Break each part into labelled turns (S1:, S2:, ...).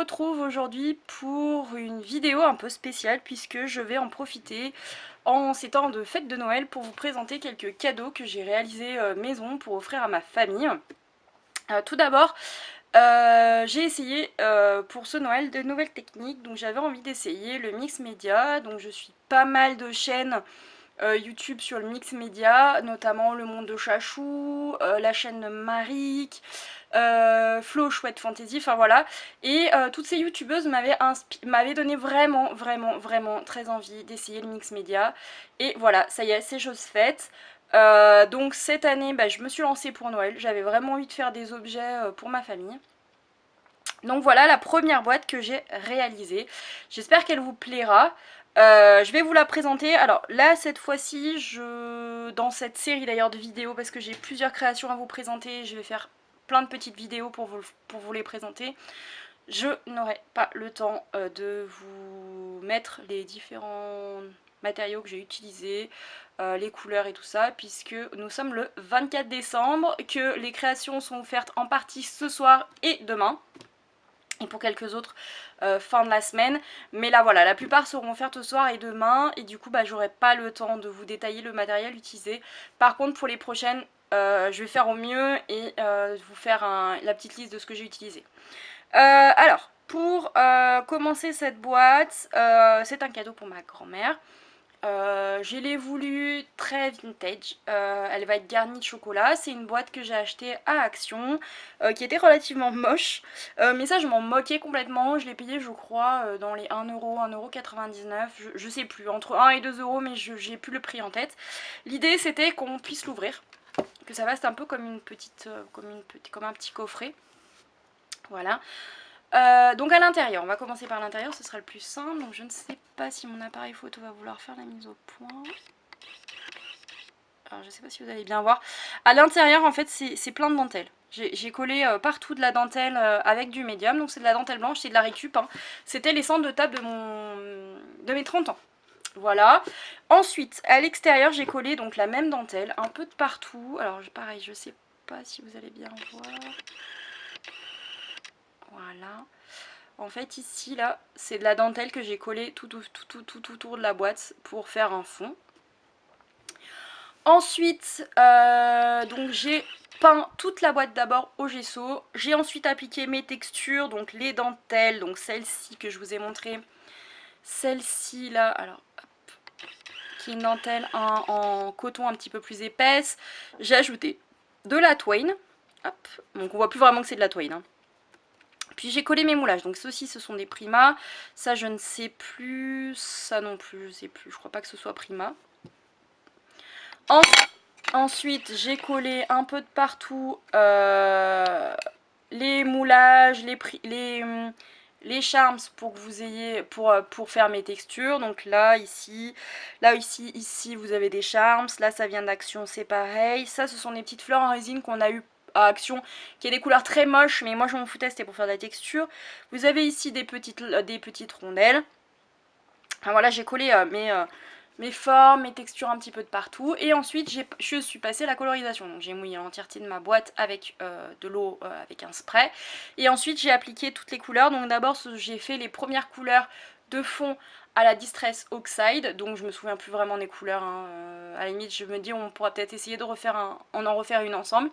S1: retrouve aujourd'hui pour une vidéo un peu spéciale puisque je vais en profiter en ces temps de fête de Noël pour vous présenter quelques cadeaux que j'ai réalisés maison pour offrir à ma famille. Tout d'abord, j'ai essayé pour ce Noël de nouvelles techniques, donc j'avais envie d'essayer le mix média, donc je suis pas mal de chaînes YouTube sur le mix média, notamment Le Monde de Chachou, la chaîne de Marik, Flo Chouette Fantasy, enfin voilà. Et toutes ces youtubeuses m'avaient donné vraiment très envie d'essayer le mix média. Et voilà, ça y est, c'est chose faite. Donc cette année, je me suis lancée pour Noël. J'avais vraiment envie de faire des objets pour ma famille. Donc voilà la première boîte que j'ai réalisée. J'espère qu'elle vous plaira. Je vais vous la présenter. Alors là, cette fois-ci, dans cette série d'ailleurs de vidéos, parce que j'ai plusieurs créations à vous présenter, je vais faire plein de petites vidéos pour vous les présenter. Je n'aurai pas le temps de vous mettre les différents matériaux que j'ai utilisés, les couleurs et tout ça, puisque nous sommes le 24 décembre, que les créations sont offertes en partie ce soir et demain. Et pour quelques autres fin de la semaine, mais là voilà, la plupart seront offertes ce soir et demain, et du coup j'aurai pas le temps de vous détailler le matériel utilisé. Par contre pour les prochaines, je vais faire au mieux et vous faire la petite liste de ce que j'ai utilisé. Alors pour commencer cette boîte, c'est un cadeau pour ma grand-mère. Je l'ai voulu très vintage, elle va être garnie de chocolat. C'est une boîte que j'ai achetée à Action, qui était relativement moche, mais ça je m'en moquais complètement. Je l'ai payé je crois dans les 1€, 1,99€, je sais plus, entre 1 et 2€, mais j'ai plus le prix en tête. L'idée c'était qu'on puisse l'ouvrir, que ça fasse un peu comme une petite, comme un petit coffret. Voilà. Donc à l'intérieur, on va commencer par l'intérieur, ce sera le plus simple. Donc je ne sais pas si mon appareil photo va vouloir faire la mise au point. Alors je sais pas si vous allez bien voir. À l'intérieur en fait c'est plein de dentelle. J'ai collé partout de la dentelle avec du médium, donc c'est de la dentelle blanche, c'est de la récup. Hein. C'était les centres de table de mes 30 ans. Voilà. Ensuite, à l'extérieur, j'ai collé donc la même dentelle, un peu de partout. Alors pareil, je sais pas si vous allez bien voir. Voilà. En fait ici là c'est de la dentelle que j'ai collée tout autour de la boîte pour faire un fond. Ensuite donc j'ai peint toute la boîte d'abord au gesso. J'ai ensuite appliqué mes textures, donc les dentelles, donc celle-ci que je vous ai montré. Celle-ci là, alors hop, qui est une dentelle en coton un petit peu plus épaisse. J'ai ajouté de la twain. Hop, donc on voit plus vraiment que c'est de la twain. Hein. Puis j'ai collé mes moulages, donc ceux-ci ce sont des Prima, ça je ne sais plus, ça non plus je sais plus, je crois pas que ce soit Prima. Ensuite j'ai collé un peu de partout les moulages, les charms pour que vous ayez, pour faire mes textures. Donc là, ici, vous avez des charms, là ça vient d'Action, c'est pareil. Ça ce sont des petites fleurs en résine qu'on a eu à Action, qui a des couleurs très moches, mais moi je m'en foutais, c'était pour faire de la texture. Vous avez ici des petites rondelles. Enfin, voilà, j'ai collé mes formes, mes textures un petit peu de partout. Et ensuite je suis passée à la colorisation. Donc j'ai mouillé l'entièreté de ma boîte avec de l'eau, avec un spray. Et ensuite j'ai appliqué toutes les couleurs. Donc d'abord j'ai fait les premières couleurs de fond à la Distress Oxide, donc je me souviens plus vraiment des couleurs, hein. À la limite je me dis on pourra peut-être essayer de en refaire une ensemble.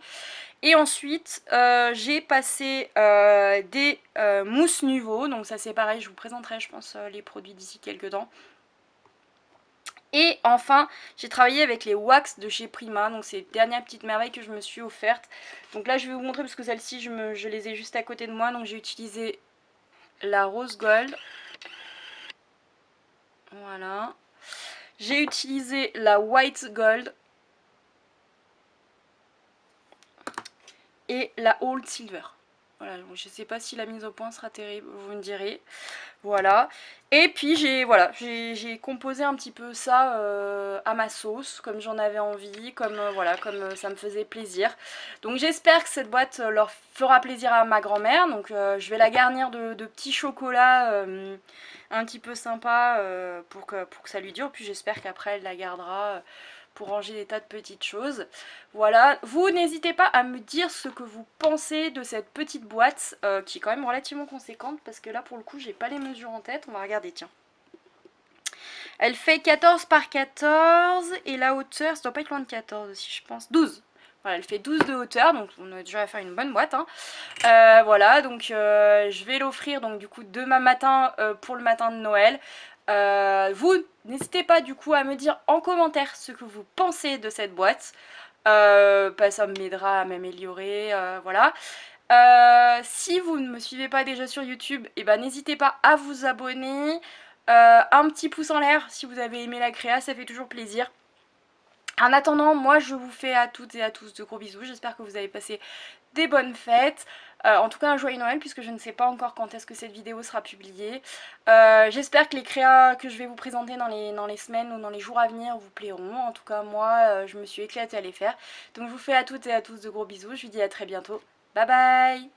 S1: Et ensuite j'ai passé des mousses Nuvo, donc ça c'est pareil, je vous présenterai je pense les produits d'ici quelques temps. Et enfin, j'ai travaillé avec les wax de chez Prima, donc c'est les dernières petites merveilles que je me suis offertes. Donc là je vais vous montrer parce que celles-ci je les ai juste à côté de moi, donc j'ai utilisé la rose gold. Voilà. J'ai utilisé la white gold. Et la old silver. Voilà, je sais pas si la mise au point sera terrible, vous me direz. Voilà. Et puis j'ai composé un petit peu ça à ma sauce, comme j'en avais envie, comme ça me faisait plaisir. Donc j'espère que cette boîte leur fera plaisir à ma grand-mère. Donc je vais la garnir de petits chocolats un petit peu sympa pour que ça lui dure. Puis j'espère qu'après elle la gardera pour ranger des tas de petites choses. Voilà, vous n'hésitez pas à me dire ce que vous pensez de cette petite boîte qui est quand même relativement conséquente parce que là pour le coup j'ai pas les mesures en tête, on va regarder, tiens. Elle fait 14 par 14 et la hauteur, ça doit pas être loin de 14 aussi je pense, 12. Voilà, elle fait 12 de hauteur, donc on a déjà à faire une bonne boîte. Hein. Voilà, donc je vais l'offrir donc du coup demain matin pour le matin de Noël. Vous n'hésitez pas du coup à me dire en commentaire ce que vous pensez de cette boîte. Ça m'aidera à m'améliorer, voilà. Si vous ne me suivez pas déjà sur YouTube, eh ben, n'hésitez pas à vous abonner. Un petit pouce en l'air si vous avez aimé la créa, ça fait toujours plaisir. En attendant, moi je vous fais à toutes et à tous de gros bisous. J'espère que vous avez passé des bonnes fêtes. En tout cas un joyeux Noël puisque je ne sais pas encore quand est-ce que cette vidéo sera publiée. J'espère que les créas que je vais vous présenter dans les semaines ou dans les jours à venir vous plairont. En tout cas moi je me suis éclatée à les faire. Donc je vous fais à toutes et à tous de gros bisous. Je vous dis à très bientôt. Bye bye.